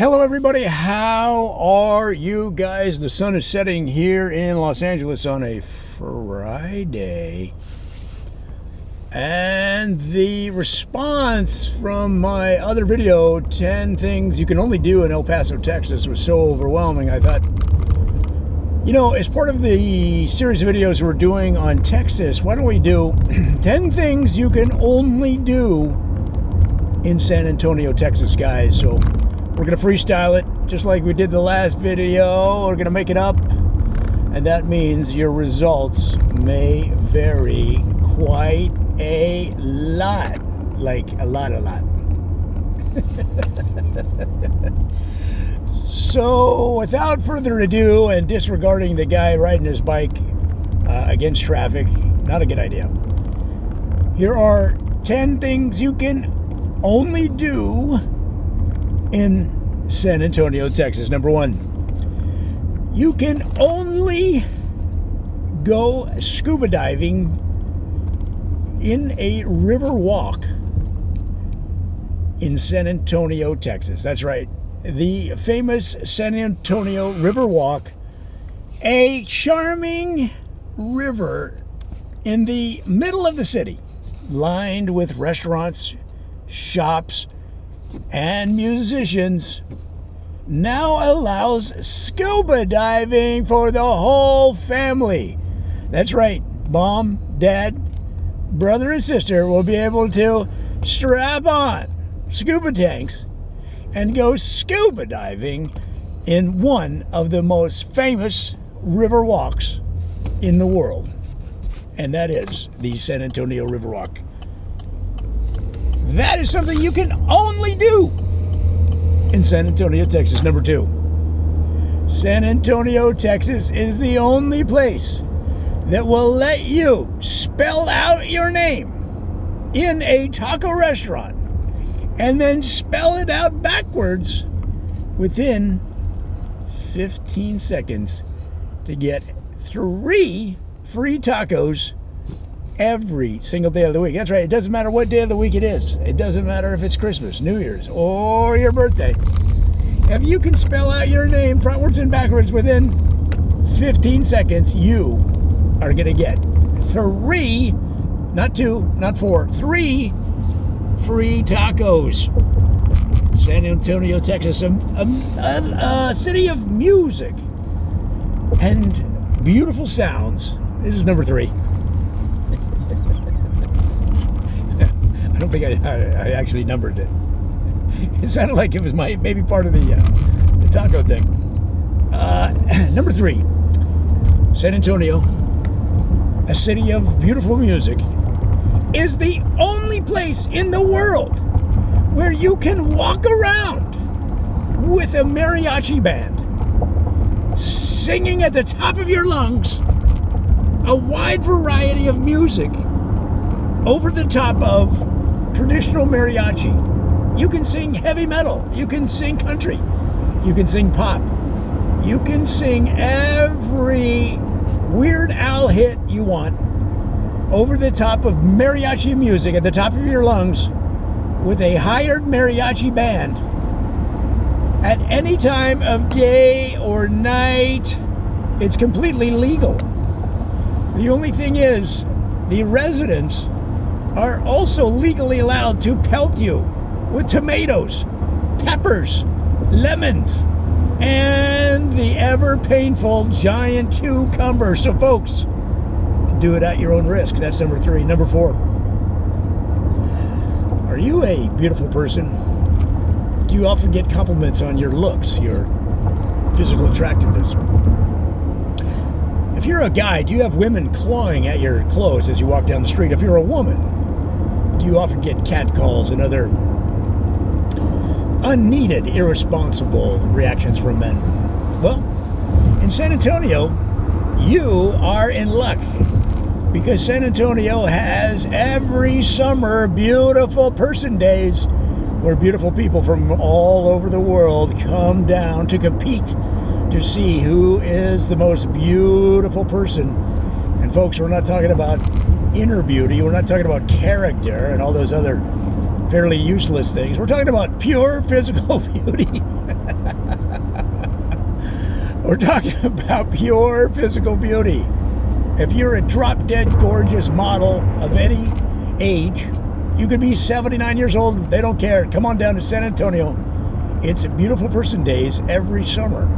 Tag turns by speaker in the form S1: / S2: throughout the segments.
S1: Hello everybody, how are you guys? The sun is setting here in Los Angeles on a Friday. And the response from my other video, 10 things you can only do in El Paso, Texas, was so overwhelming. I thought, you know, as part of the series of videos we're doing on Texas, why don't we do 10 things you can only do in San Antonio, Texas, guys. So we're going to freestyle it just like we did the last video. We're going to make it up. And that means your results may vary quite a lot. Like a lot. So without further ado, and disregarding the guy riding his bike against traffic, not a good idea. Here are 10 things you can only do in San Antonio, Texas. Number 1, you can only go scuba diving in a river walk in San Antonio, Texas. That's right. The famous San Antonio River Walk, a charming river in the middle of the city, lined with restaurants, shops, and musicians, now allows scuba diving for the whole family. That's right. Mom, dad, brother, and sister will be able to strap on scuba tanks and go scuba diving in one of the most famous river walks in the world. And that is the San Antonio River Walk. That is something you can only do in San Antonio, Texas. Number 2, San Antonio, Texas is the only place that will let you spell out your name in a taco restaurant and then spell it out backwards within 15 seconds to get 3 free tacos every single day of the week. That's right. It doesn't matter what day of the week it is. It doesn't matter if it's Christmas, New Year's, or your birthday. If you can spell out your name frontwards and backwards within 15 seconds, you are going to get 3, not 2, not 4, 3 free tacos. San Antonio, Texas, a city of music and beautiful sounds. This is number 3. I don't think I actually numbered it. It sounded like it was maybe part of the taco thing. Number 3, San Antonio, a city of beautiful music, is the only place in the world where you can walk around with a mariachi band, singing at the top of your lungs a wide variety of music over the top of traditional mariachi. You can sing heavy metal, you can sing country, you can sing pop, you can sing every Weird Al hit you want over the top of mariachi music at the top of your lungs with a hired mariachi band at any time of day or night. It's completely legal. The only thing is, the residents are also legally allowed to pelt you with tomatoes, peppers, lemons, and the ever painful giant cucumber. So folks, do it at your own risk. That's number 3. Number 4, are you a beautiful person? Do you often get compliments on your looks, your physical attractiveness? If you're a guy, do you have women clawing at your clothes as you walk down the street? If you're a woman, do you often get catcalls and other unneeded, irresponsible reactions from men? Well, in San Antonio, you are in luck, because San Antonio has every summer beautiful person days where beautiful people from all over the world come down to compete to see who is the most beautiful person. And folks, we're not talking about inner beauty. We're not talking about character and all those other fairly useless things. We're talking about pure physical beauty. We're talking about pure physical beauty. If you're a drop-dead gorgeous model of any age, you could be 79 years old. They don't care. Come on down to San Antonio. It's Beautiful Person Days every summer.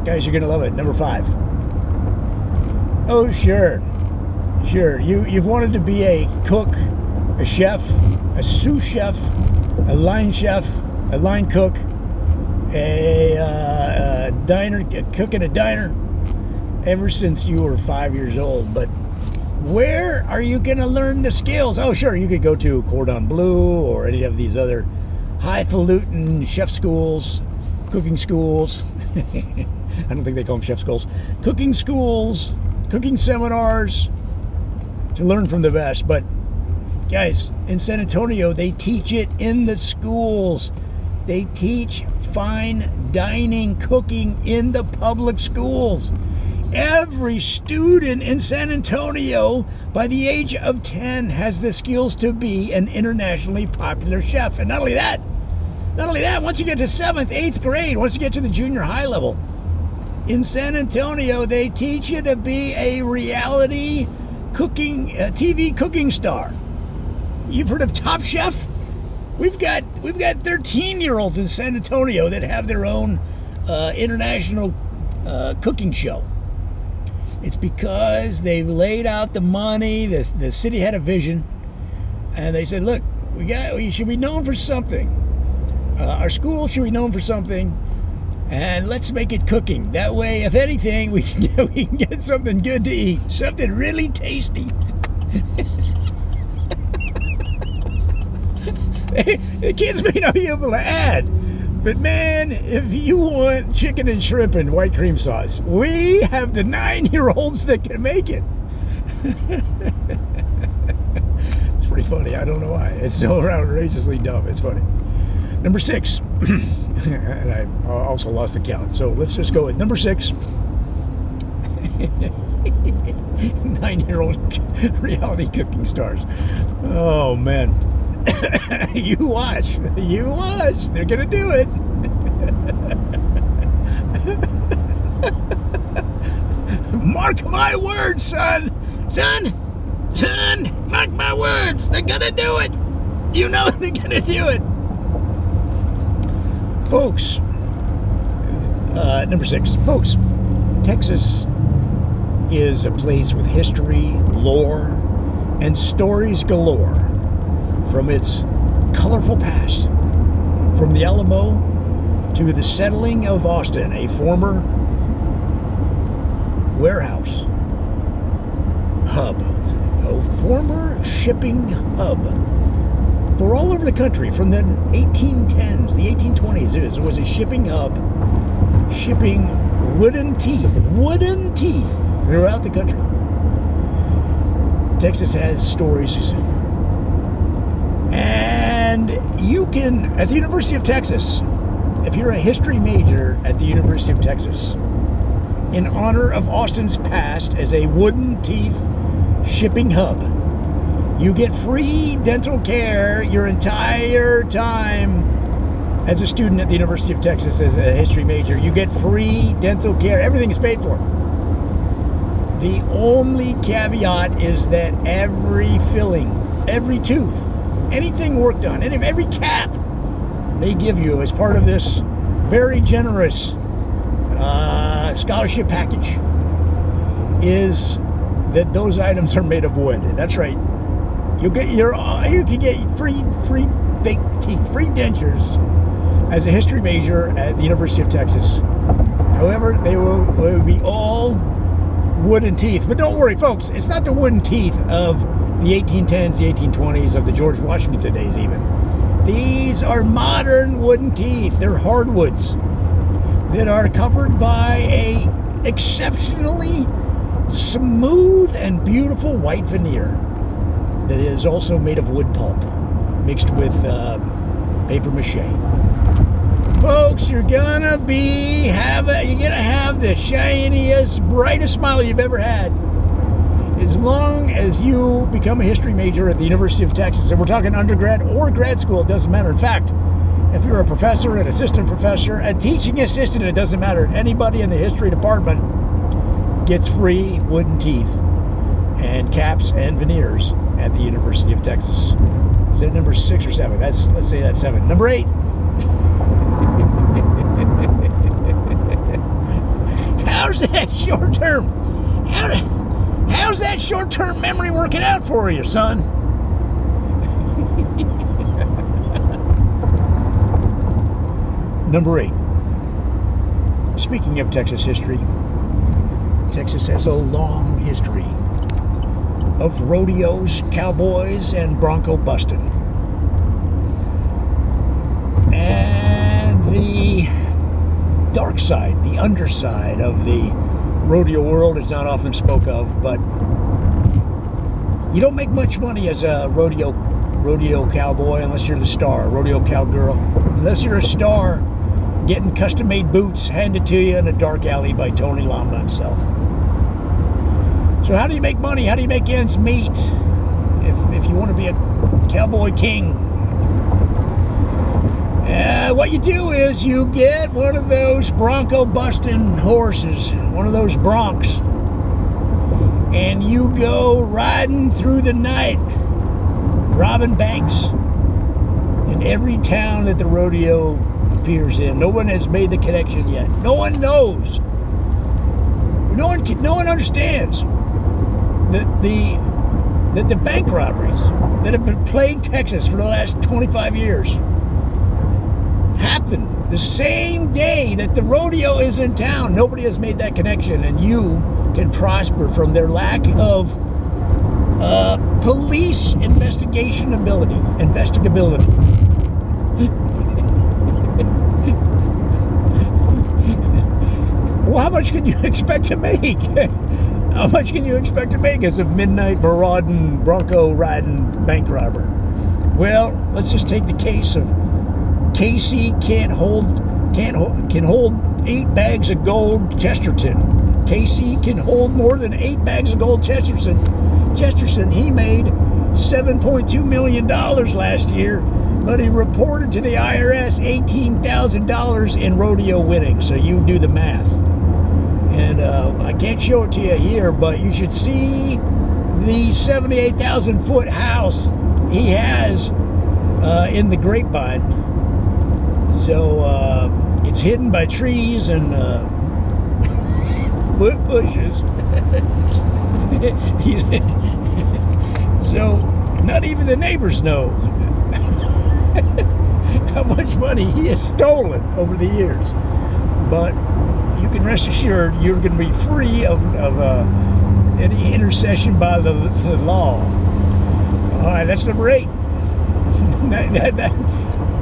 S1: Guys, you're going to love it. Number 5. Oh, sure. Sure. You've wanted to be a cook, a chef, a sous chef, a line cook, a diner, a cook in a diner, ever since you were 5 years old. But where are you going to learn the skills? Oh, sure, you could go to Cordon Bleu or any of these other highfalutin chef schools, cooking schools. I don't think they call them chef schools. Cooking schools, cooking seminars to learn from the best. But guys, in San Antonio, they teach it in the schools. They teach fine dining, cooking in the public schools. Every student in San Antonio by the age of 10 has the skills to be an internationally popular chef. And not only that, once you get to 7th, 8th grade, once you get to the junior high level, in San Antonio, they teach you to be a reality cooking, TV cooking star. You've heard of Top Chef? We've got 13-year-olds in San Antonio that have their own international cooking show. It's because they've laid out the money. The city had a vision, and they said, "Look, we should be known for something. Our school should be known for something, and let's make it cooking. That way, if anything, we can get something good to eat, something really tasty." The kids may not be able to add, but man, if you want chicken and shrimp and white cream sauce, we have the 9-year-olds that can make it. It's pretty funny. I don't know why. It's so outrageously dumb. It's funny. Number 6. And I also lost the count. So let's just go with number 6. 9-year-old reality cooking stars. Oh, man. You watch. They're gonna do it. Mark my words, son. Mark my words. They're gonna do it. You know they're gonna do it, folks. Number 6, folks. Texas is a place with history, lore, and stories galore. From its colorful past, from the Alamo to the settling of Austin, a former warehouse hub, a former shipping hub for all over the country. From the 1810s, the 1820s, it was a shipping hub, shipping wooden teeth throughout the country. Texas has stories. And you can, at the University of Texas, if you're a history major at the University of Texas, in honor of Austin's past as a wooden teeth shipping hub, you get free dental care your entire time as a student at the University of Texas as a history major. You get free dental care. Everything is paid for. The only caveat is that every filling, every tooth, anything worked on, and every cap they give you as part of this very generous scholarship package is that those items are made of wood. That's right. You can get free fake teeth, free dentures as a history major at the University of Texas. However, they will be all wooden teeth. But don't worry, folks. It's not the wooden teeth of the 1810s, the 1820s, of the George Washington days even. These are modern wooden teeth. They're hardwoods that are covered by a exceptionally smooth and beautiful white veneer that is also made of wood pulp mixed with paper mache. Folks, you're gonna have the shiniest, brightest smile you've ever had. As long as you become a history major at the University of Texas, and we're talking undergrad or grad school, it doesn't matter. In fact, if you're a professor, an assistant professor, a teaching assistant, it doesn't matter. Anybody in the history department gets free wooden teeth and caps and veneers at the University of Texas. Is that number 6 or 7? Let's say that's 7. Number 8. How's that short-term? How's that short-term memory working out for you, son? Number 8. Speaking of Texas history, Texas has a long history of rodeos, cowboys, and bronco busting. And the dark side, the underside of the rodeo world is not often spoke of, but you don't make much money as a rodeo cowboy unless you're the star, rodeo cowgirl. Unless you're a star getting custom-made boots handed to you in a dark alley by Tony Lama himself. So how do you make money? How do you make ends meet? If you want to be a cowboy king, what you do is you get one of those bronco busting horses, one of those broncs, and you go riding through the night, robbing banks in every town that the rodeo appears in. No one has made the connection yet. No one knows. No one understands that the bank robberies that have been plaguing Texas for the last 25 years happen the same day that the rodeo is in town. Nobody has made that connection, and you can prosper from their lack of police investigability. Well, how much can you expect to make? How much can you expect to make as a midnight marauding, bronco riding bank robber? Well, let's just take the case of Casey can hold 8 bags of gold Chesterton. Casey can hold more than 8 bags of gold Chesterton, he made $7.2 million last year, but he reported to the IRS $18,000 in rodeo winnings. So you do the math. And I can't show it to you here, but you should see the 78,000-foot house he has in the Grapevine. So it's hidden by trees and bushes. So not even the neighbors know how much money he has stolen over the years. But you can rest assured you're going to be free of any intercession by the law. All right, that's number 8.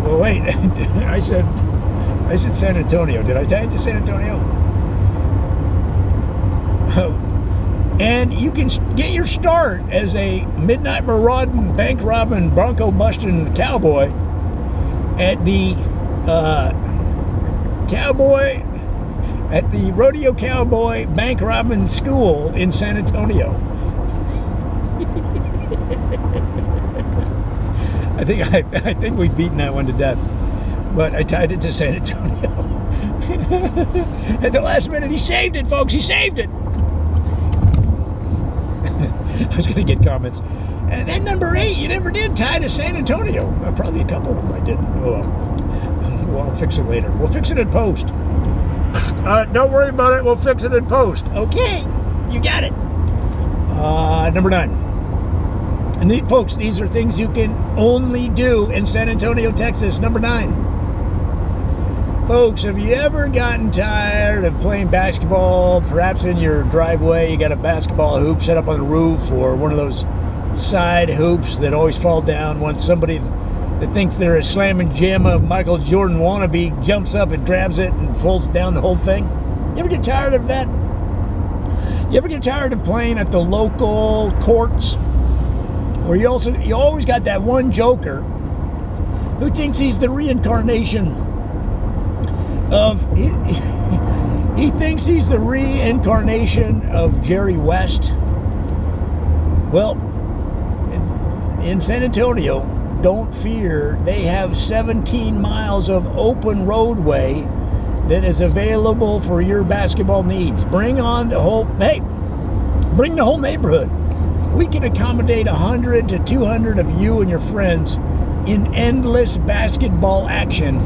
S1: Well, wait. I said San Antonio. Did I tell you to San Antonio? And you can get your start as a midnight marauding, bank robbing, bronco busting cowboy at the Rodeo Cowboy Bank Robbing School in San Antonio. I think we've beaten that one to death, but I tied it to San Antonio. At the last minute, he saved it, folks. He saved it. I was going to get comments. And then number 8, you never did tie to San Antonio. Probably a couple of them I didn't. Oh, well, I'll fix it later. We'll fix it in post. Don't worry about it. We'll fix it in post. Okay, you got it. Number 9. And folks, these are things you can only do in San Antonio, Texas. Number 9. Folks, have you ever gotten tired of playing basketball? Perhaps in your driveway, you got a basketball hoop set up on the roof, or one of those side hoops that always fall down once somebody that thinks they're a slamming gem of Michael Jordan wannabe jumps up and grabs it and pulls down the whole thing. You ever get tired of that? You ever get tired of playing at the local courts? Or you always got that one joker who thinks he's the reincarnation of he thinks he's the reincarnation of Jerry West. Well, in San Antonio, don't fear. They have 17 miles of open roadway that is available for your basketball needs. Bring on the whole, bring the whole neighborhood. We can accommodate 100 to 200 of you and your friends in endless basketball action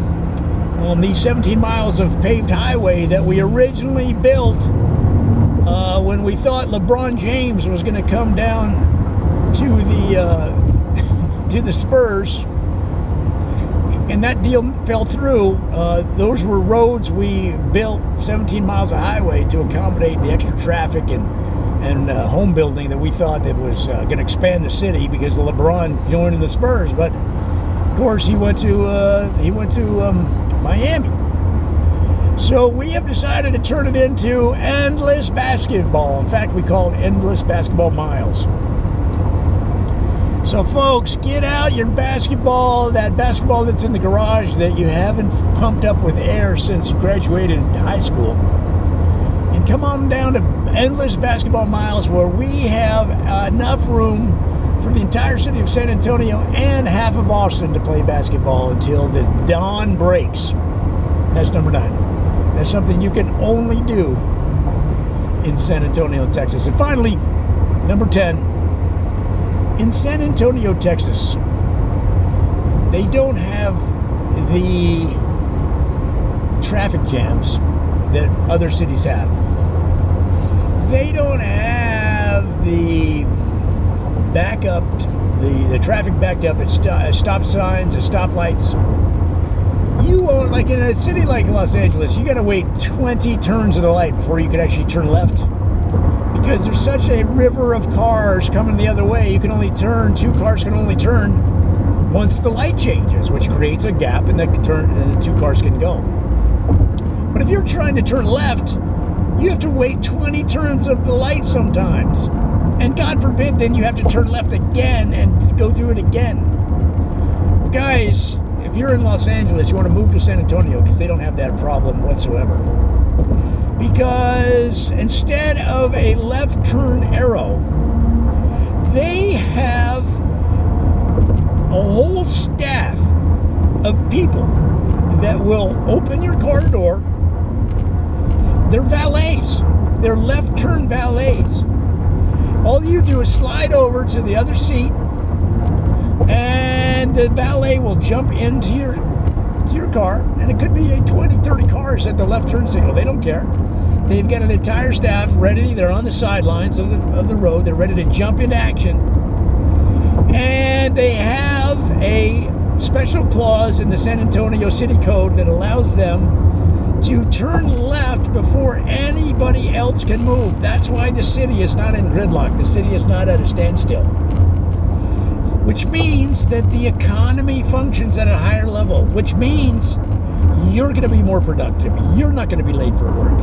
S1: on these 17 miles of paved highway that we originally built when we thought LeBron James was going to come down to the Spurs, and that deal fell through. Those were roads we built, 17 miles of highway, to accommodate the extra traffic and home building that we thought that was going to expand the city because of LeBron joining the Spurs. But of course, he went to Miami. So we have decided to turn it into endless basketball. In fact, we call it endless basketball miles. So folks, get out your basketball, that basketball that's in the garage that you haven't pumped up with air since you graduated high school, and come on down to endless basketball miles, where we have enough room for the entire city of San Antonio and half of Austin to play basketball until the dawn breaks. That's number 9. That's something you can only do in San Antonio, Texas. And finally, number 10, in San Antonio, Texas, they don't have the traffic jams that other cities have. They don't have the backup, the traffic backed up at stop signs and stoplights. You won't, like in a city like Los Angeles, you got to wait 20 turns of the light before you can actually turn left, because there's such a river of cars coming the other way. You can only turn, 2 cars can only turn once the light changes, which creates a gap, and the 2 cars can go. But if you're trying to turn left, you have to wait 20 turns of the light sometimes. And God forbid, then you have to turn left again and go through it again. Well, guys, if you're in Los Angeles, you want to move to San Antonio because they don't have that problem whatsoever. Because instead of a left turn arrow, they have a whole staff of people that will open your car door. They're valets. They're left turn valets. All you do is slide over to the other seat, and the valet will jump into your car, and it could be 20, 30 cars at the left turn signal. They don't care. They've got an entire staff ready. They're on the sidelines of the road. They're ready to jump into action. And they have a special clause in the San Antonio City Code that allows them to turn left before anybody else can move. That's why the city is not in gridlock. The city is not at a standstill. Which means that the economy functions at a higher level, which means you're going to be more productive. You're not going to be late for work.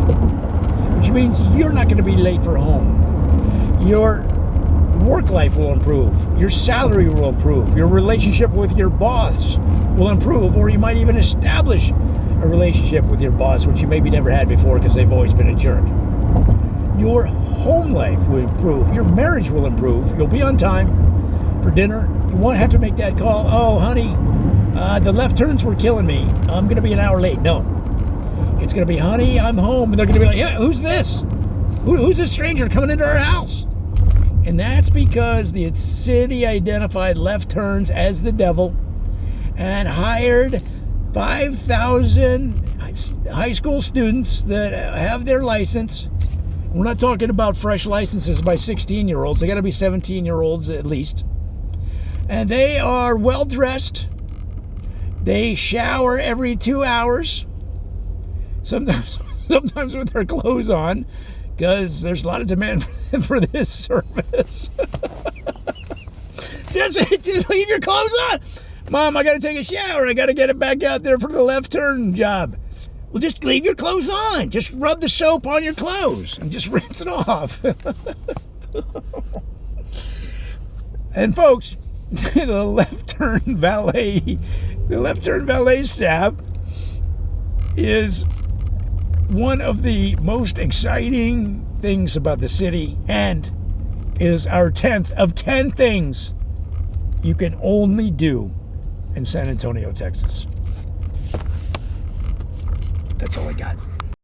S1: Which means you're not going to be late for home. Your work life will improve. Your salary will improve. Your relationship with your boss will improve, or you might even establish a relationship with your boss, which you maybe never had before because they've always been a jerk. Your home life will improve. Your marriage will improve. You'll be on time for dinner. You won't have to make that call. Oh, honey, the left turns were killing me. I'm going to be an hour late. No. It's going to be, honey, I'm home. And they're going to be like, yeah, who's this? Who's this stranger coming into our house? And that's because the city identified left turns as the devil and hired 5,000 high school students that have their license. We're not talking about fresh licenses by 16-year-olds. They got to be 17-year-olds at least. And they are well-dressed. They shower every 2 hours. Sometimes with their clothes on, because there's a lot of demand for this service. just leave your clothes on. Mom, I got to take a shower. I got to get it back out there for the left turn job. Well, just leave your clothes on. Just rub the soap on your clothes and just rinse it off. And folks, the left turn valet staff is one of the most exciting things about the city, and is our 10th of 10 things you can only do in San Antonio, Texas. That's all I got.